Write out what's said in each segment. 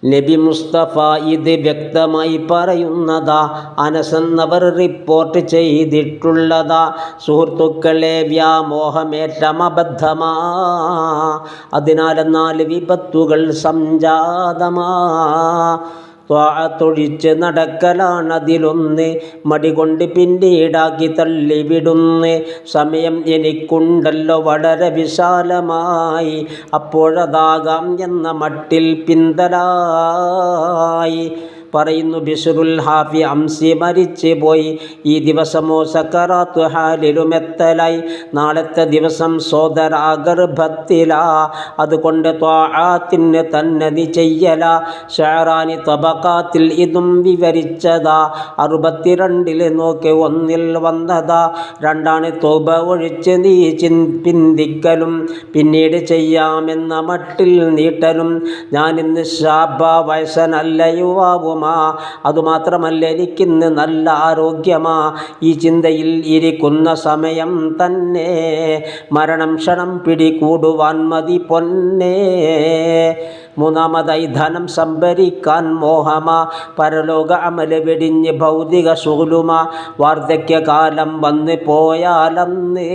നബി മുസ്തഫ ഇത് വ്യക്തമായി പറയുന്നതാ, അനസെന്നവർ റിപ്പോർട്ട് ചെയ്തിട്ടുള്ളതാ. സുഹൃത്തുക്കളെ, വ്യാമോഹമേറ്റമബദ്ധമാ, അതിനാൽ 4 വിപത്തുകൾ സംജാതമാ. ത്വാഅത്തൊഴിച്ച് നടക്കലാണതിലൊന്ന്, മടികൊണ്ട് പിന്നീടാക്കി തള്ളിവിടുന്ന്. സമയം എനിക്കുണ്ടല്ലോ വളരെ വിശാലമായി, അപ്പോഴതാകാം എന്ന മട്ടിൽ പിന്തലായി. പറയുന്നു ബിശ്റുൽ ഹാഫി, അംസി മരിച്ച് പോയി, ഈ ദിവസമോ സക്കറാത്തു ഹാലിലുമെത്തലായി. നാളത്തെ ദിവസം സോദരാ ഗർഭത്തിലാ, അതുകൊണ്ട് ത്വാഅത്തിന് തന്നെ നീ ചെയ്യല. ഷഅറാനി തബഖാത്തിൽ ഇതും വിവരിച്ചതാ, 62 നോക്കി 1 വന്നതാ. 2 തൗബ ഒഴിച്ച് നീ പിന്തിക്കലും, പിന്നീട് ചെയ്യാമെന്ന മട്ടിൽ നീട്ടലും. ഞാനിന്ന് ശാബ, വയസ്സനല്ല യുവാവും, അതുമാത്രമല്ല എനിക്കിന്ന് നല്ല ആരോഗ്യമാ. ഈ ചിന്തയിൽ ഇരിക്കുന്ന സമയം തന്നെ മരണം ക്ഷണം പിടികൂടുവാൻ മതി പൊന്നേ. 3-മതായി ധനം സംഭരിക്കാൻ മോഹമാ, പരലോക അമല് വെടിഞ്ഞ് ഭൗതിക ശുഗുലുമാ. വാർദ്ധക്യകാലം വന്ന് പോയാലന്ന്,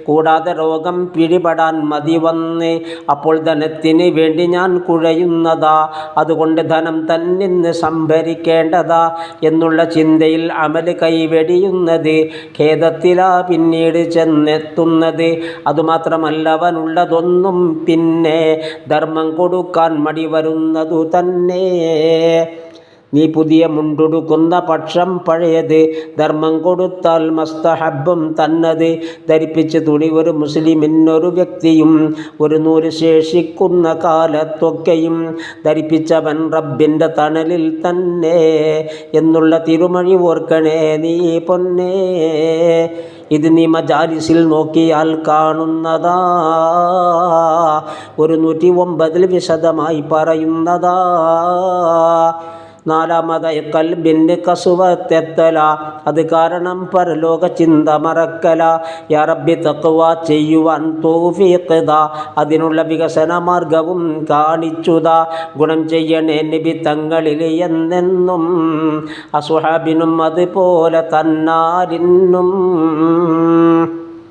കൂടാതെ രോഗം പിടിപെടാൻ മതി വന്ന്, അപ്പോൾ ധനത്തിന് വേണ്ടി ഞാൻ കുഴയുന്നതാ. അതുകൊണ്ട് ധനം തന്നെ സംഭരിക്കേണ്ടതാ എന്നുള്ള ചിന്തയിൽ അമല് കൈവെടിയുന്നത് ഖേദത്തിലാ പിന്നീട് ചെന്നെത്തുന്നത്. അതുമാത്രമല്ല, അവനുള്ളതൊന്നും പിന്നെ ധർമ്മം കൊടുക്കാൻ മടി വരുന്നതു തന്നെ. നീ പുതിയ മുണ്ടുടുക്കുന്ന പക്ഷം പഴയത് ധർമ്മം കൊടുത്താൽ മസ്തഹബും തന്നത്. ധരിപ്പിച്ച് തുണി ഒരു മുസ്ലിമിനൊരു വ്യക്തിയും 100 ശേഷിക്കുന്ന കാലത്തൊക്കെയും ധരിപ്പിച്ചവൻ റബ്ബിൻ്റെ തണലിൽ തന്നെ എന്നുള്ള തിരുമഴി ഓർക്കണേ നീ പൊന്നേ. ഇത് നീ മജാലിസിൽ നോക്കിയാൽ കാണുന്നതാ, 109 വിശദമായി പറയുന്നതാ. 4-മതായി കൽബിൻ്റെ കസുവത്തെത്തല, അത് കാരണം പരലോക ചിന്ത മറക്കല. യാ റബ്ബി തഖ്വ ചെയ്യുവാൻ തൗഫീഖ് ദാ, അതിനുള്ള വികസന മാർഗവും കാണിച്ചുതാ. ഗുണം ചെയ്യണേ നബി തങ്ങളിൽ എന്നെന്നും, അസ്ഹാബിനും അതുപോലെ തന്നാലിന്നും.